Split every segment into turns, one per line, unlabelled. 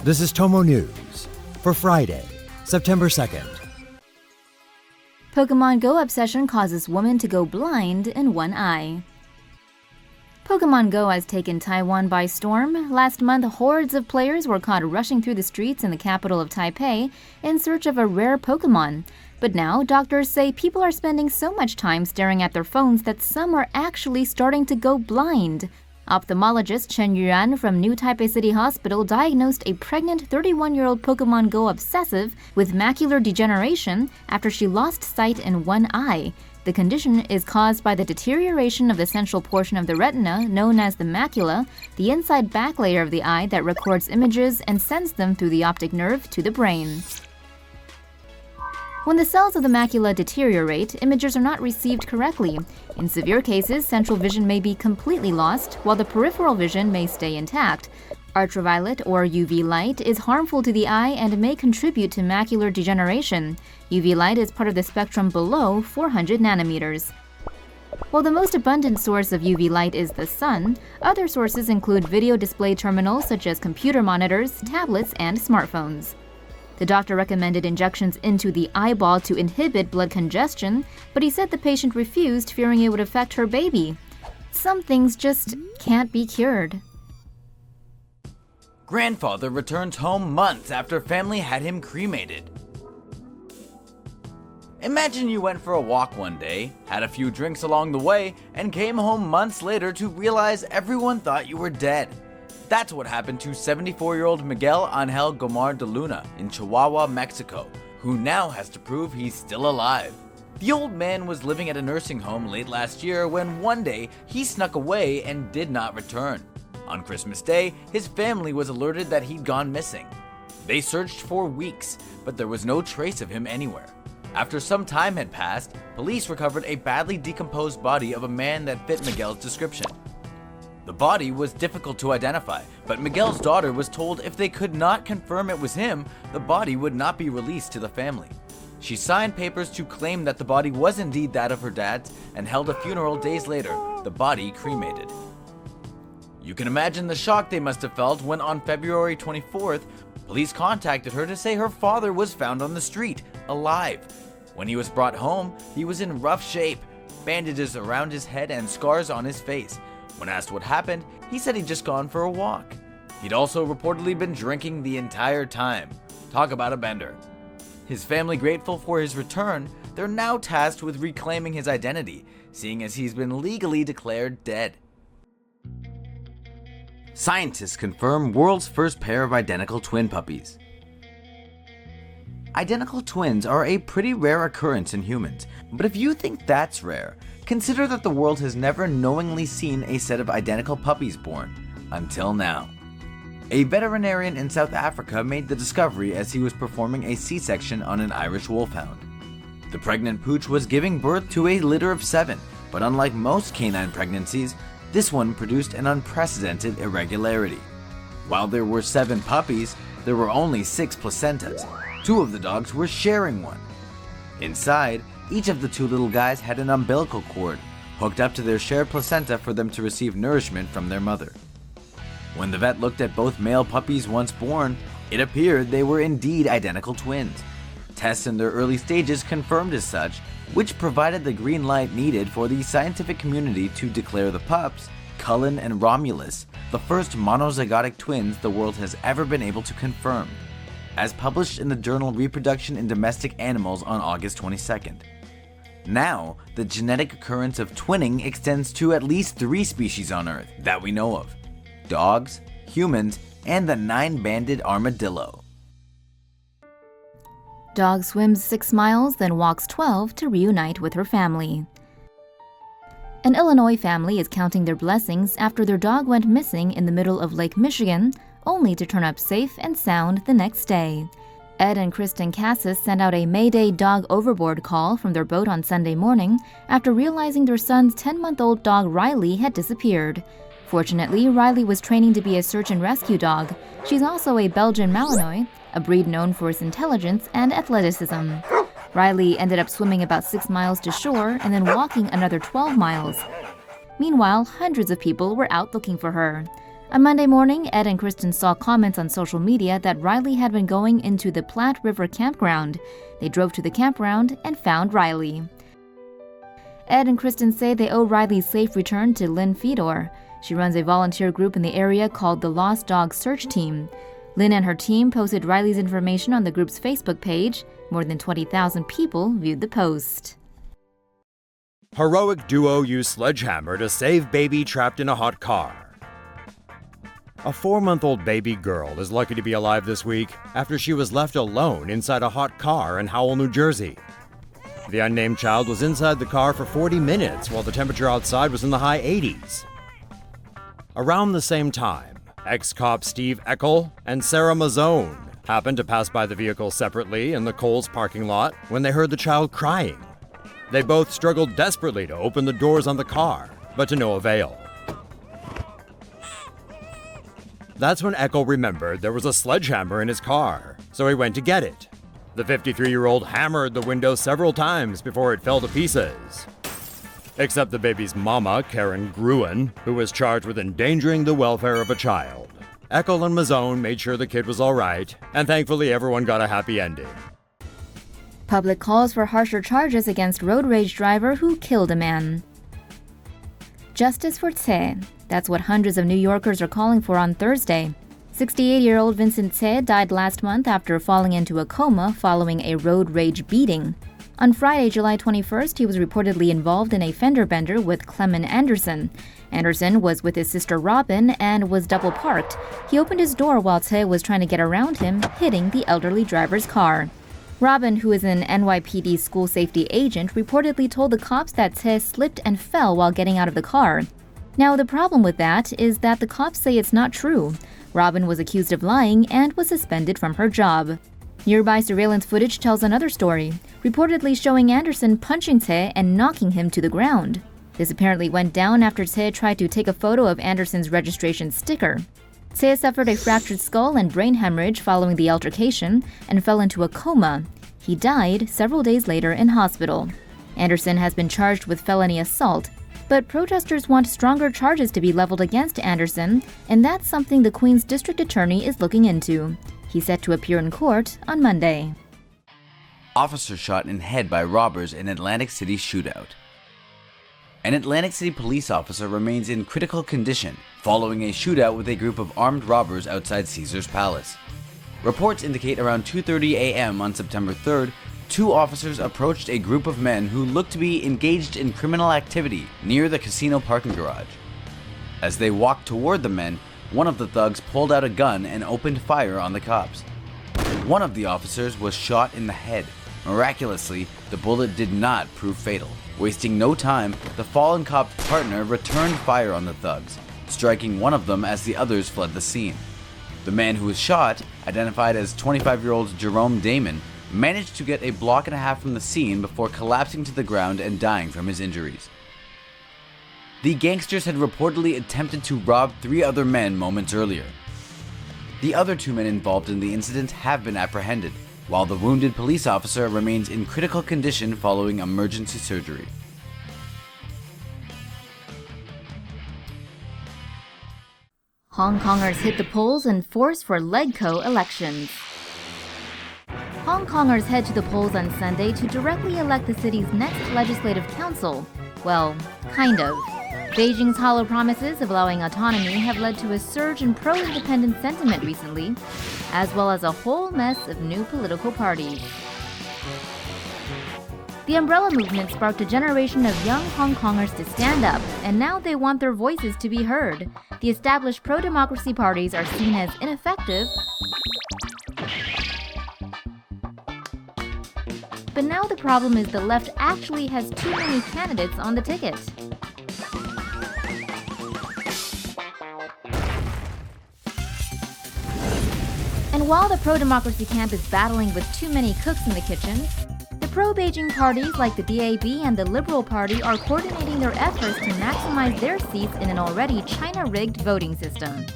This is TomoNews for Friday, September 2nd.
Pokémon GO obsession causes woman to go blind in one eye. Pokémon GO has taken Taiwan by storm. Last month, hordes of players were caught rushing through the streets in the capital of Taipei in search of a rare Pokémon. But now, doctors say people are spending so much time staring at their phones that some are actually starting to go blind. Ophthalmologist Chen Yu-an from New Taipei City Hospital diagnosed a pregnant 31-year-old Pokémon GO obsessive with macular degeneration after she lost sight in one eye. The condition is caused by the deterioration of the central portion of the retina, known as the macula, the inside back layer of the eye that records images and sends them through the optic nerve to the brain. When the cells of the macula deteriorate, images are not received correctly. In severe cases, central vision may be completely lost, while the peripheral vision may stay intact. Ultraviolet or UV light is harmful to the eye and may contribute to macular degeneration. UV light is part of the spectrum below 400 nanometers. While the most abundant source of UV light is the sun, other sources include video display terminals such as computer monitors, tablets, and smartphones. The doctor recommended injections into the eyeball to inhibit blood congestion, but he said the patient refused, fearing it would affect her baby. Some things just can't be cured.
Grandfather returns home months after family had him cremated. Imagine you went for a walk one day, had a few drinks along the way, and came home months later to realize everyone thought you were dead. That's what happened to 74-year-old Miguel Angel Gomar de Luna in Chihuahua, Mexico, who now has to prove he's still alive. The old man was living at a nursing home late last year when one day he snuck away and did not return. On Christmas Day, his family was alerted that he'd gone missing. They searched for weeks, but there was no trace of him anywhere. After some time had passed, police recovered a badly decomposed body of a man that fit Miguel's description. The body was difficult to identify, but Miguel's daughter was told if they could not confirm it was him, the body would not be released to the family. She signed papers to claim that the body was indeed that of her dad's and held a funeral days later, the body cremated. You can imagine the shock they must have felt when on February 24th, police contacted her to say her father was found on the street, alive. When he was brought home, he was in rough shape, bandages around his head and scars on his face. When asked what happened, he said he'd just gone for a walk. He'd also reportedly been drinking the entire time. Talk about a bender. His family grateful for his return, they're now tasked with reclaiming his identity, seeing as he's been legally declared dead. Scientists confirm world's first pair of identical twin puppies. Identical twins are a pretty rare occurrence in humans, but if you think that's rare, consider that the world has never knowingly seen a set of identical puppies born, until now. A veterinarian in South Africa made the discovery as he was performing a C-section on an Irish wolfhound. The pregnant pooch was giving birth to a litter of 7, but unlike most canine pregnancies, this one produced an unprecedented irregularity. While there were 7 puppies, there were only 6 placentas. 2 of the dogs were sharing one. Inside, each of the 2 little guys had an umbilical cord hooked up to their shared placenta for them to receive nourishment from their mother. When the vet looked at both male puppies once born, it appeared they were indeed identical twins. Tests in their early stages confirmed as such, which provided the green light needed for the scientific community to declare the pups, Cullen and Romulus, the first monozygotic twins the world has ever been able to confirm, as published in the journal Reproduction in Domestic Animals on August 22nd. Now, the genetic occurrence of twinning extends to at least 3 species on Earth that we know of: dogs, humans, and the 9-banded armadillo.
Dog swims 6 miles, then walks 12 to reunite with her family. An Illinois family is counting their blessings after their dog went missing in the middle of Lake Michigan, only to turn up safe and sound the next day. Ed and Kristen Cassis sent out a Mayday dog overboard call from their boat on Sunday morning after realizing their son's 10-month-old dog Riley had disappeared. Fortunately, Riley was training to be a search and rescue dog. She's also a Belgian Malinois, a breed known for its intelligence and athleticism. Riley ended up swimming about 6 miles to shore and then walking another 12 miles. Meanwhile, hundreds of people were out looking for her. On Monday morning, Ed and Kristen saw comments on social media that Riley had been going into the Platte River campground. They drove to the campground and found Riley. Ed and Kristen say they owe Riley's safe return to Lynn Fedor. She runs a volunteer group in the area called the Lost Dog Search Team. Lynn and her team posted Riley's information on the group's Facebook page. More than 20,000 people viewed the post.
Heroic duo use sledgehammer to save baby trapped in a hot car. A 4-month-old baby girl is lucky to be alive this week after she was left alone inside a hot car in Howell, New Jersey. The unnamed child was inside the car for 40 minutes while the temperature outside was in the high 80s. Around the same time, ex-cop Steve Eckel and Sarah Mazzone happened to pass by the vehicle separately in the Kohl's parking lot when they heard the child crying. They both struggled desperately to open the doors on the car, but to no avail. That's when Eckel remembered there was a sledgehammer in his car, so he went to get it. The 53-year-old hammered the window several times before it fell to pieces. Except the baby's mama, Karen Gruen, who was charged with endangering the welfare of a child. Eckel and Mazzone made sure the kid was all right, and thankfully everyone got a happy ending.
Public calls for harsher charges against road rage driver who killed a man. Justice for Tse. That's what hundreds of New Yorkers are calling for on Thursday. 68-year-old Vincent Tse died last month after falling into a coma following a road rage beating. On Friday, July 21st, he was reportedly involved in a fender bender with Clement Anderson. Anderson was with his sister Robin and was double parked. He opened his door while Tse was trying to get around him, hitting the elderly driver's car. Robin, who is an NYPD school safety agent, reportedly told the cops that Tse slipped and fell while getting out of the car. Now, the problem with that is that the cops say it's not true. Robin was accused of lying and was suspended from her job. Nearby surveillance footage tells another story, reportedly showing Anderson punching Tse and knocking him to the ground. This apparently went down after Tse tried to take a photo of Anderson's registration sticker. Tse suffered a fractured skull and brain hemorrhage following the altercation and fell into a coma. He died several days later in hospital. Anderson has been charged with felony assault, but protesters want stronger charges to be leveled against Anderson, and that's something the Queens District Attorney is looking into. He's set to appear in court on Monday.
Officer shot in head by robbers in Atlantic City shootout. An Atlantic City police officer remains in critical condition following a shootout with a group of armed robbers outside Caesars Palace. Reports indicate around 2:30 a.m. on September 3rd, two officers approached a group of men who looked to be engaged in criminal activity near the casino parking garage. As they walked toward the men, one of the thugs pulled out a gun and opened fire on the cops. One of the officers was shot in the head. Miraculously, the bullet did not prove fatal. Wasting no time, the fallen cop's partner returned fire on the thugs, striking one of them as the others fled the scene. The man who was shot, identified as 25-year-old Jerome Damon, managed to get a block and a half from the scene before collapsing to the ground and dying from his injuries. The gangsters had reportedly attempted to rob 3 other men moments earlier. The other 2 men involved in the incident have been apprehended, while the wounded police officer remains in critical condition following emergency surgery.
Hong Kongers hit the polls in force for LegCo elections. Hong Kongers head to the polls on Sunday to directly elect the city's next legislative council. Well, kind of. Beijing's hollow promises of allowing autonomy have led to a surge in pro-independent sentiment recently, as well as a whole mess of new political parties. The umbrella movement sparked a generation of young Hong Kongers to stand up, and now they want their voices to be heard. The established pro-democracy parties are seen as ineffective, but now the problem is the left actually has too many candidates on the ticket. And while the pro-democracy camp is battling with too many cooks in the kitchen, the pro-Beijing parties like the DAB and the Liberal Party are coordinating their efforts to maximize their seats in an already China-rigged voting system.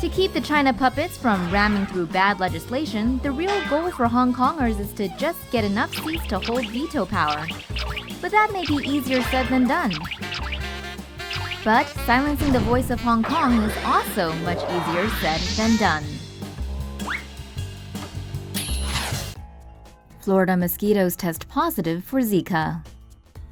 To keep the China puppets from ramming through bad legislation, the real goal for Hong Kongers is to just get enough seats to hold veto power. but that may be easier said than done. But silencing the voice of Hong Kong is also much easier said than done. Florida mosquitoes test positive for Zika.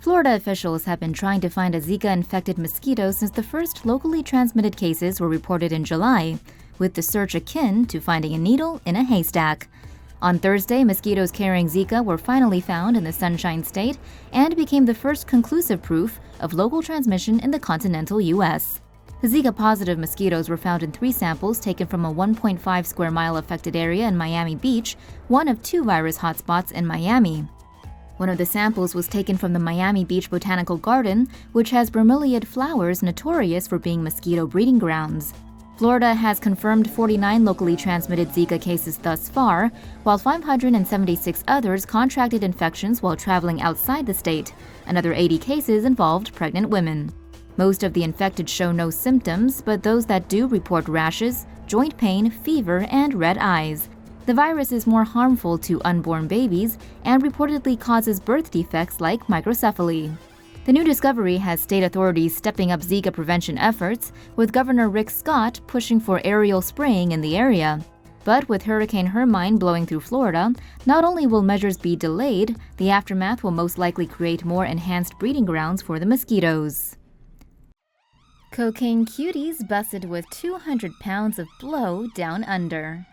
Florida officials have been trying to find a Zika-infected mosquito since the first locally transmitted cases were reported in July, with the search akin to finding a needle in a haystack. On Thursday, mosquitoes carrying Zika were finally found in the Sunshine State and became the first conclusive proof of local transmission in the continental U.S. The Zika-positive mosquitoes were found in 3 samples taken from a 1.5 square mile affected area in Miami Beach, one of 2 virus hotspots in Miami. One of the samples was taken from the Miami Beach Botanical Garden, which has bromeliad flowers notorious for being mosquito breeding grounds. Florida has confirmed 49 locally transmitted Zika cases thus far, while 576 others contracted infections while traveling outside the state. Another 80 cases involved pregnant women. Most of the infected show no symptoms, but those that do report rashes, joint pain, fever, and red eyes. The virus is more harmful to unborn babies and reportedly causes birth defects like microcephaly. The new discovery has state authorities stepping up Zika prevention efforts, with Governor Rick Scott pushing for aerial spraying in the area. But with Hurricane Hermine blowing through Florida, not only will measures be delayed, the aftermath will most likely create more enhanced breeding grounds for the mosquitoes. Cocaine cuties busted with 200 pounds of blow down under.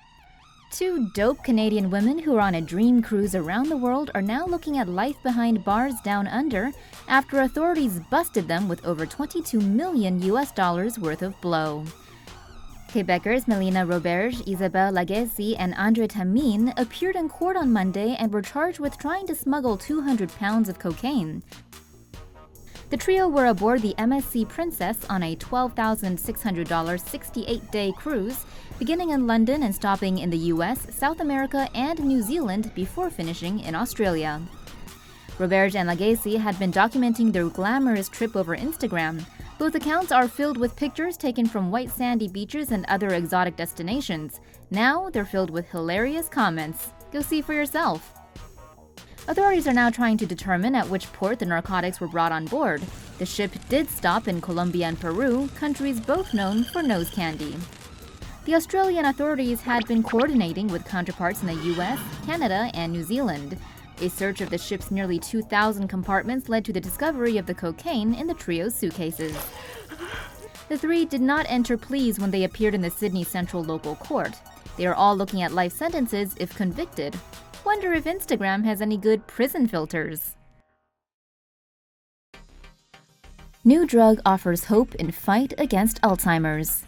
2 dope Canadian women who are on a dream cruise around the world are now looking at life behind bars down under after authorities busted them with over $22 million worth of blow. Quebecers Melina Roberge, Isabelle Lagasse, and Andre Tamine appeared in court on Monday and were charged with trying to smuggle 200 pounds of cocaine. The trio were aboard the MSC Princess on a $12,600 68-day cruise, beginning in London and stopping in the US, South America, and New Zealand before finishing in Australia. Roberge and Lagasse had been documenting their glamorous trip over Instagram. Both accounts are filled with pictures taken from white sandy beaches and other exotic destinations. Now they're filled with hilarious comments. Go see for yourself. Authorities are now trying to determine at which port the narcotics were brought on board. The ship did stop in Colombia and Peru, countries both known for nose candy. The Australian authorities had been coordinating with counterparts in the US, Canada, and New Zealand. A search of the ship's nearly 2,000 compartments led to the discovery of the cocaine in the trio's suitcases. The 3 did not enter pleas when they appeared in the Sydney Central Local Court. They are all looking at life sentences if convicted. Wonder if Instagram has any good prison filters. New drug offers hope in fight against Alzheimer's.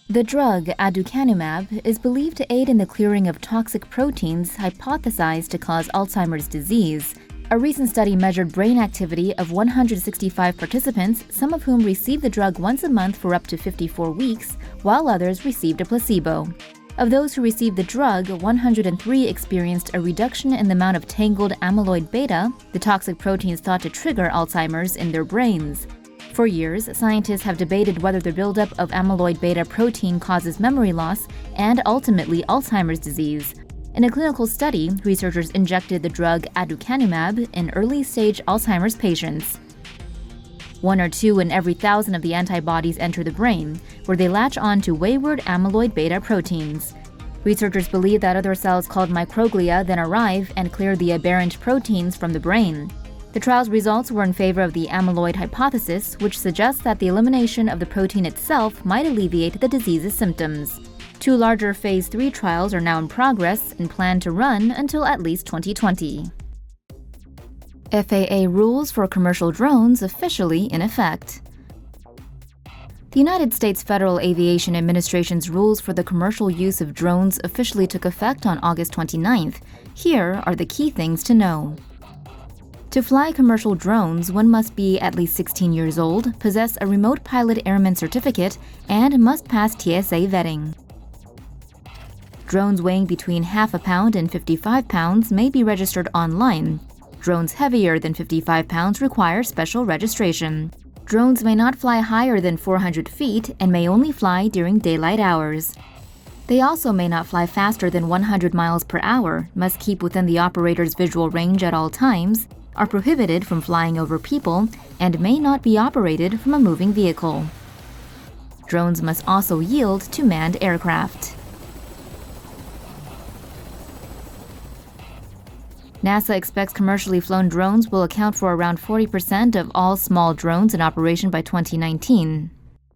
The drug aducanumab is believed to aid in the clearing of toxic proteins hypothesized to cause Alzheimer's disease. A recent study measured brain activity of 165 participants, some of whom received the drug once a month for up to 54 weeks, while others received a placebo. Of those who received the drug, 103 experienced a reduction in the amount of tangled amyloid beta, the toxic proteins thought to trigger Alzheimer's, in their brains. For years, scientists have debated whether the buildup of amyloid beta protein causes memory loss and ultimately Alzheimer's disease. In a clinical study, researchers injected the drug aducanumab in early-stage Alzheimer's patients. 1 or 2 in every 1,000 of the antibodies enter the brain, where they latch on to wayward amyloid beta proteins. Researchers believe that other cells called microglia then arrive and clear the aberrant proteins from the brain. The trial's results were in favor of the amyloid hypothesis, which suggests that the elimination of the protein itself might alleviate the disease's symptoms. 2 larger Phase 3 trials are now in progress and plan to run until at least 2020. FAA rules for commercial drones officially in effect. The United States Federal Aviation Administration's rules for the commercial use of drones officially took effect on August 29th. Here are the key things to know. To fly commercial drones, one must be at least 16 years old, possess a remote pilot airman certificate, and must pass TSA vetting. Drones weighing between half a pound and 55 pounds may be registered online. Drones heavier than 55 pounds require special registration. Drones may not fly higher than 400 feet and may only fly during daylight hours. They also may not fly faster than 100 miles per hour, must keep within the operator's visual range at all times, are prohibited from flying over people and may not be operated from a moving vehicle. Drones must also yield to manned aircraft. NASA expects commercially flown drones will account for around 40% of all small drones in operation by 2019.